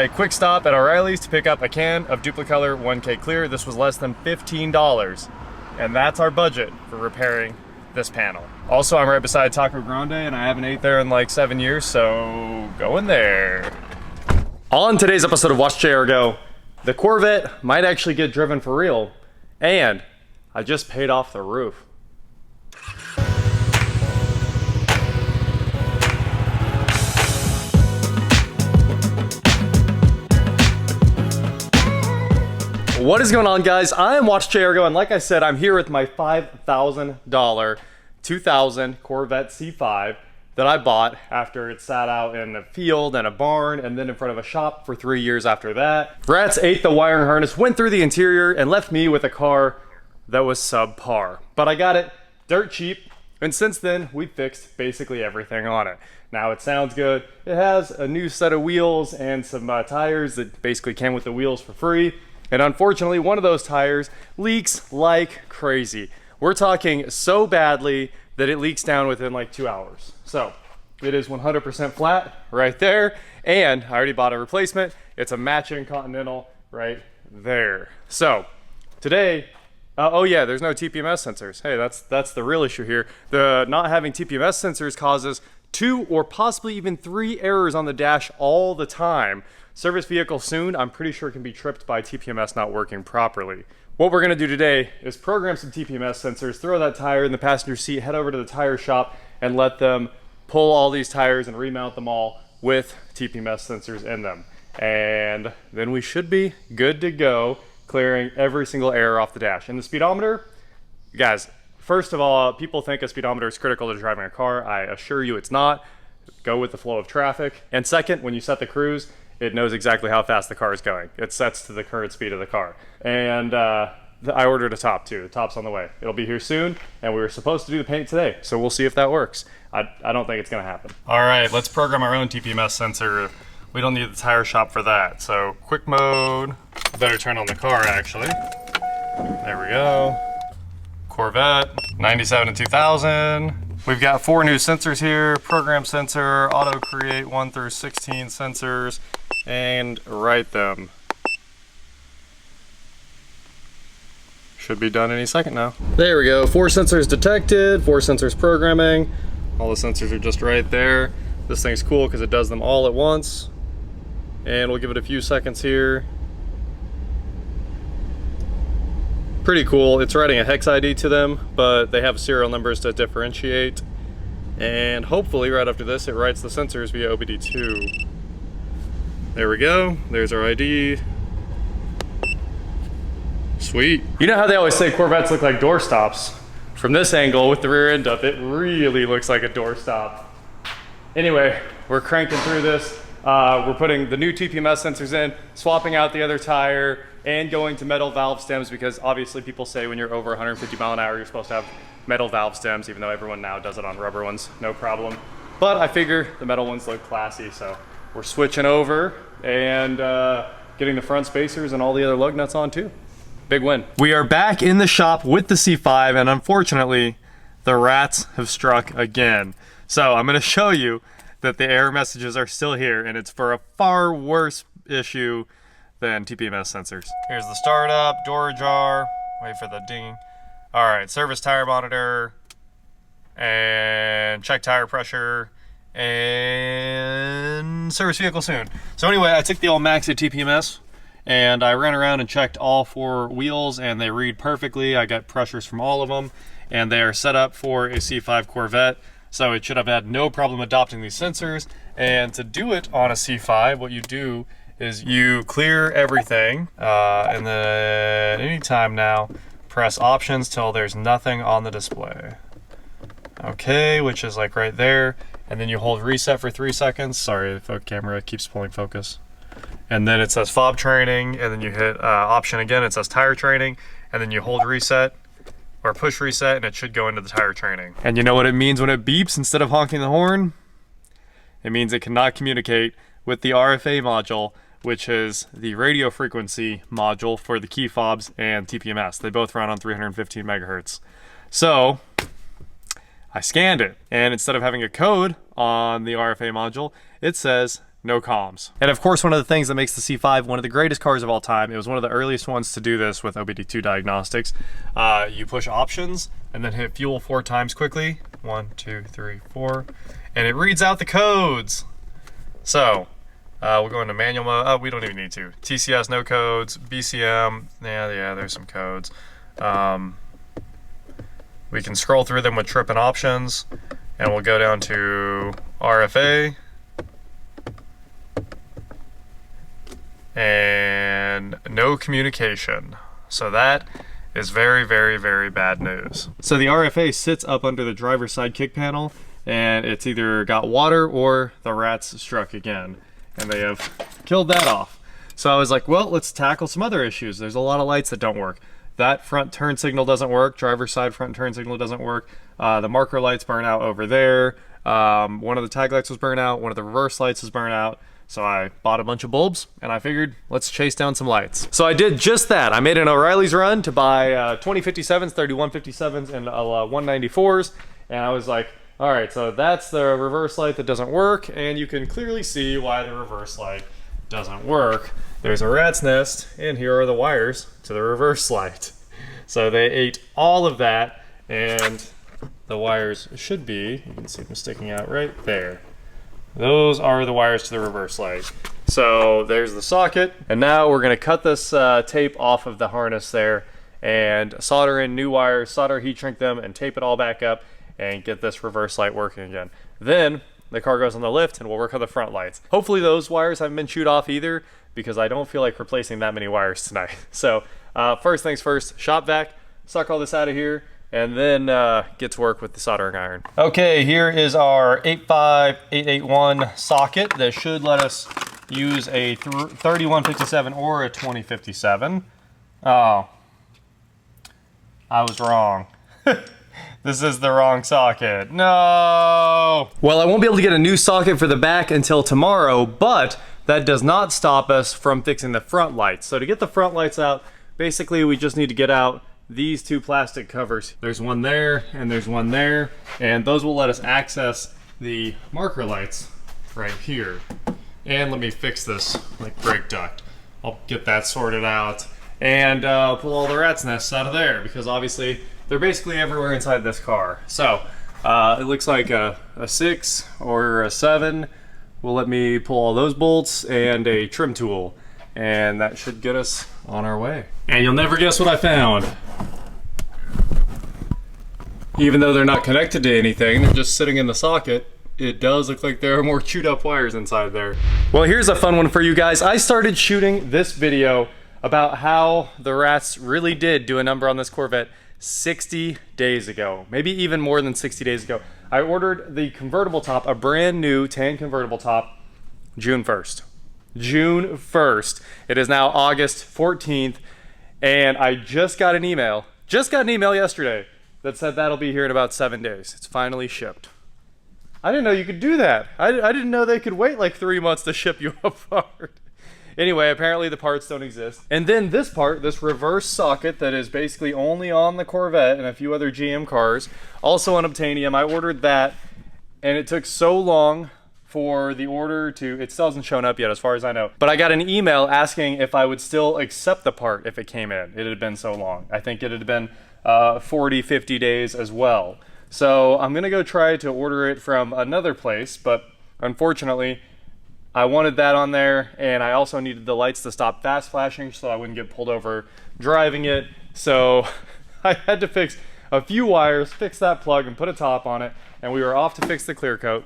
A quick stop at O'Reilly's to pick up a can of Duplicolor 1K Clear. This was less than $15, and that's our budget for repairing this panel. Also, I'm right beside Taco Grande, and I haven't ate there in like 7 years, so go in there. On today's episode of Watch JR Go, the Corvette might actually get driven for real, and I just paid off the roof. What is going on, guys? I am Watch JR Go, and like I said, I'm here with my $5,000 2000 Corvette C5 that I bought after it sat out in a field and a barn and then in front of a shop for 3 years after that. Rats ate the wiring harness, went through the interior, and left me with a car that was subpar. But I got it dirt cheap, and since then, we fixed basically everything on it. Now it sounds good. It has a new set of wheels and some tires that basically came with the wheels for free. And unfortunately, one of those tires leaks like crazy. We're talking so badly that it leaks down within like 2 hours. So it is 100% flat right there. And I already bought a replacement. It's a matching Continental right there. So today, oh yeah, there's no TPMS sensors. Hey, that's the real issue here. The not having TPMS sensors causes 2 or possibly even 3 errors on the dash all the time. Service vehicle soon, I'm pretty sure it can be tripped by TPMS not working properly. What we're gonna do today is program some TPMS sensors, throw that tire in the passenger seat, head over to the tire shop, and let them pull all these tires and remount them all with TPMS sensors in them. And then we should be good to go, clearing every single error off the dash. And the speedometer, guys, first of all, people think a speedometer is critical to driving a car. I assure you it's not. Go with the flow of traffic. And second, when you set the cruise, it knows exactly how fast the car is going. It sets to the current speed of the car. And I ordered a top too. The top's on the way. It'll be here soon, and we were supposed to do the paint today, so we'll see if that works. I don't think it's gonna happen. All right, let's program our own TPMS sensor. We don't need the tire shop for that. So quick mode, better turn on the car actually. There we go. Corvette, 97 and 2000. We've got 4 new sensors here: program sensor, auto create 1 through 16 sensors, and write them. Should be done any second now. There we go, 4 sensors detected, 4 sensors programming. All the sensors are just right there. This thing's cool because it does them all at once. And we'll give it a few seconds here. Pretty cool. It's writing a hex ID to them, but they have serial numbers to differentiate. And hopefully right after this, it writes the sensors via OBD2. There we go. There's our ID. Sweet. You know how they always say Corvettes look like doorstops? From this angle with the rear end up, it really looks like a doorstop. Anyway, we're cranking through this. We're putting the new TPMS sensors in, swapping out the other tire, and going to metal valve stems, because obviously people say when you're over 150 mile an hour, you're supposed to have metal valve stems, even though everyone now does it on rubber ones, no problem. But I figure the metal ones look classy, so we're switching over and getting the front spacers and all the other lug nuts on too. Big win. We are back in the shop with the C5, and unfortunately, the rats have struck again. So I'm gonna show you that the error messages are still here, and it's for a far worse issue than TPMS sensors. Here's the startup, door ajar, wait for the ding. All right, service tire monitor, and check tire pressure, and service vehicle soon. So anyway, I took the old Maxi TPMS, and I ran around and checked all 4 wheels, and they read perfectly. I got pressures from all of them, and they are set up for a C5 Corvette. So it should have had no problem adopting these sensors. And to do it on a C5, what you do is you clear everything, and then anytime now, press options till there's nothing on the display. Okay, which is like right there. And then you hold reset for 3 seconds. Sorry, the camera keeps pulling focus. And then it says fob training, and then you hit option again, it says tire training, and then you hold reset, or push reset, and it should go into the tire training. And you know what it means when it beeps instead of honking the horn? It means it cannot communicate with the RFA module, which is the radio frequency module for the key fobs and TPMS. They both run on 315 megahertz. So I scanned it, and instead of having a code on the RFA module, it says no comms. And of course, one of the things that makes the C5 one of the greatest cars of all time, it was one of the earliest ones to do this with OBD2 diagnostics. You push options and then hit fuel 4 times quickly. 1, 2, 3, 4. And it reads out the codes. So, we'll go into manual mode. Oh, we don't even need to. TCS, no codes. BCM, yeah, there's some codes. We can scroll through them with trip and options, and we'll go down to RFA. And no communication. So that is very, very, very bad news. So the RFA sits up under the driver's side kick panel, and it's either got water or the rats struck again, and they have killed that off. So I was like, well, let's tackle some other issues. There's a lot of lights that don't work. That front turn signal doesn't work. Driver's side front turn signal doesn't work. The marker lights burn out over there. One of the tag lights was burnt out. One of the reverse lights is burnt out. So I bought a bunch of bulbs, and I figured, let's chase down some lights. So I did just that. I made an O'Reilly's run to buy 2057s, 3157s, and 194s. And I was like, all right, so that's the reverse light that doesn't work, and you can clearly see why the reverse light doesn't work. There's a rat's nest, and here are the wires to the reverse light. So they ate all of that, and the wires should be, you can see them sticking out right there. Those are the wires to the reverse light. So there's the socket, and now we're gonna cut this tape off of the harness there and solder in new wires, solder heat shrink them, and tape it all back up and get this reverse light working again. Then the car goes on the lift and we'll work on the front lights. Hopefully those wires haven't been chewed off either, because I don't feel like replacing that many wires tonight. So first things first, shop vac, suck all this out of here, and then get to work with the soldering iron. Okay, here is our 85881 socket that should let us use a 3157 or a 2057. Oh, I was wrong. This is the wrong socket. No! Well, I won't be able to get a new socket for the back until tomorrow, but that does not stop us from fixing the front lights. So to get the front lights out, basically we just need to get out these two plastic covers. There's one there and there's one there, and those will let us access the marker lights right here. And let me fix this like brake duct. I'll get that sorted out and pull all the rat's nests out of there, because obviously they're basically everywhere inside this car. So it looks like a 6 or a 7 will let me pull all those bolts and a trim tool, and that should get us on our way. And you'll never guess what I found. Even though they're not connected to anything, they're just sitting in the socket, it does look like there are more chewed up wires inside there. Well, here's a fun one for you guys. I started shooting this video about how the rats really did do a number on this Corvette 60 days ago, maybe even more than 60 days ago. I ordered the convertible top, a brand new tan convertible top, June 1st. June 1st. It is now August 14th, and I just got an email yesterday that said that'll be here in about 7 days. It's finally shipped. I didn't know you could do that. I didn't know they could wait like 3 months to ship you a part. Anyway, apparently the parts don't exist. And then this part, this reverse socket that is basically only on the Corvette and a few other GM cars, also on Obtainium. I ordered that, and it took so long for the order to, it still hasn't shown up yet as far as I know. But I got an email asking if I would still accept the part if it came in. It had been so long. I think it had been 40, 50 days as well. So I'm gonna go try to order it from another place, but unfortunately, I wanted that on there, and I also needed the lights to stop fast flashing so I wouldn't get pulled over driving it. So I had to fix a few wires, fix that plug, and put a top on it, and we were off to fix the clear coat.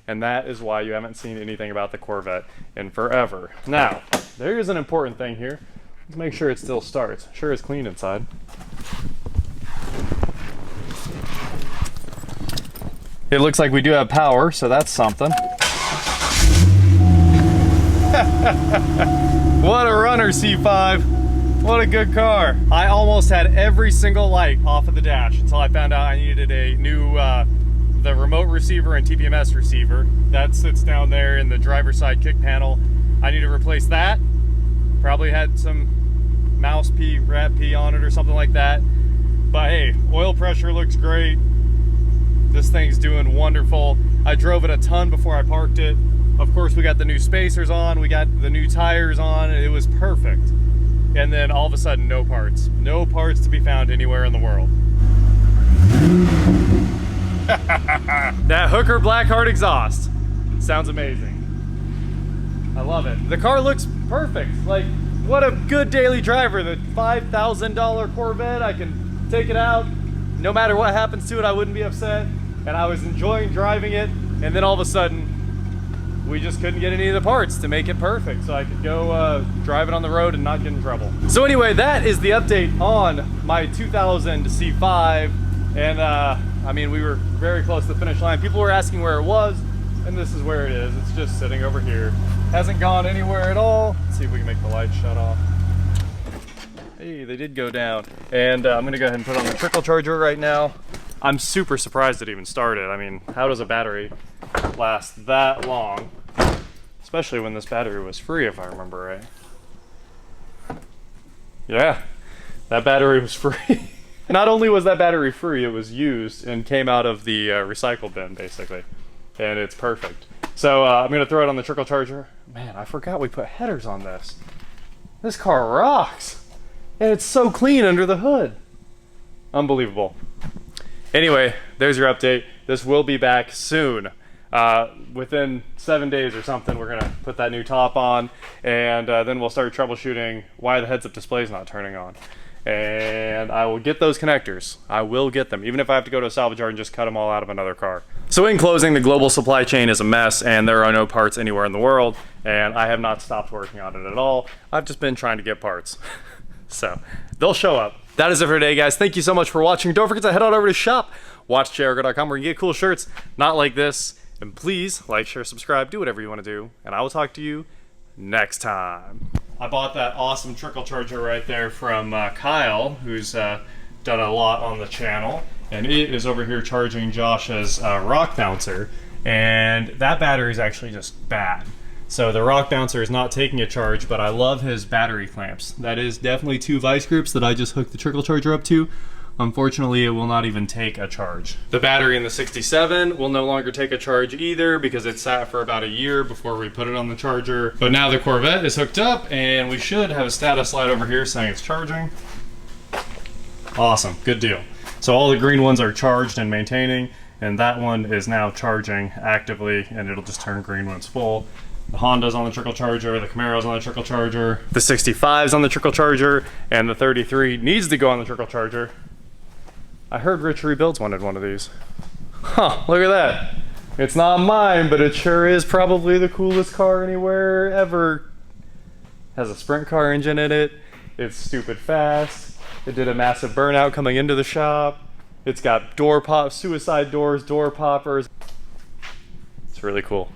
And that is why you haven't seen anything about the Corvette in forever. Now, there is an important thing here. Let's make sure it still starts. Sure is clean inside. It looks like we do have power, so that's something. What a runner, C5. What a good car. I almost had every single light off of the dash until I found out I needed a new the remote receiver and TPMS receiver. That sits down there in the driver's side kick panel. I need to replace that. Probably had some mouse pee, rat pee on it or something like that. But hey, oil pressure looks great. This thing's doing wonderful. I drove it a ton before I parked it Of course, we got the new spacers on, we got the new tires on, it was perfect. And then all of a sudden, no parts. No parts to be found anywhere in the world. That Hooker Blackheart exhaust sounds amazing. I love it. The car looks perfect. Like, what a good daily driver. The $5,000 Corvette, I can take it out. No matter what happens to it, I wouldn't be upset. And I was enjoying driving it. And then all of a sudden, we just couldn't get any of the parts to make it perfect. So I could go drive it on the road and not get in trouble. So anyway, that is the update on my 2000 C5. And I mean, we were very close to the finish line. People were asking where it was, and this is where it is. It's just sitting over here. Hasn't gone anywhere at all. Let's see if we can make the lights shut off. Hey, they did go down. And I'm gonna go ahead and put on the trickle charger right now. I'm super surprised it even started. I mean, how does a battery last that long? Especially when this battery was free, if I remember right. Yeah, that battery was free. Not only was that battery free, it was used and came out of the recycle bin, basically. And it's perfect. So I'm gonna throw it on the trickle charger. Man, I forgot we put headers on this. This car rocks. And it's so clean under the hood. Unbelievable. Anyway, there's your update. This will be back soon. Within 7 days or something, we're gonna put that new top on, and then we'll start troubleshooting why the heads-up display is not turning on. And I will get those connectors. I will get them, even if I have to go to a salvage yard and just cut them all out of another car. So in closing, the global supply chain is a mess, and there are no parts anywhere in the world, and I have not stopped working on it at all. I've just been trying to get parts. So they'll show up. That is it for today, guys. Thank you so much for watching. Don't forget to head on over to shop, watchjrgo.com, where you get cool shirts, not like this. And please like, share, subscribe, do whatever you want to do, and I will talk to you next time. I bought that awesome trickle charger right there from Kyle, who's done a lot on the channel, and it is over here charging Josh's rock bouncer, and that battery is actually just bad. So the rock bouncer is not taking a charge, but I love his battery clamps. That is definitely 2 vice grips that I just hooked the trickle charger up to. Unfortunately, it will not even take a charge. The battery in the 67 will no longer take a charge either because it sat for about a year before we put it on the charger. But now the Corvette is hooked up and we should have a status light over here saying it's charging. Awesome, good deal. So all the green ones are charged and maintaining, and that one is now charging actively, and it'll just turn green when it's full. The Honda's on the trickle charger, the Camaro's on the trickle charger, the 65's on the trickle charger, and the 33 needs to go on the trickle charger. I heard Rich Rebuilds wanted one of these. Huh, look at that. It's not mine, but it sure is probably the coolest car anywhere ever. Has a sprint car engine in it. It's stupid fast. It did a massive burnout coming into the shop. It's got door pops, suicide doors, door poppers. It's really cool.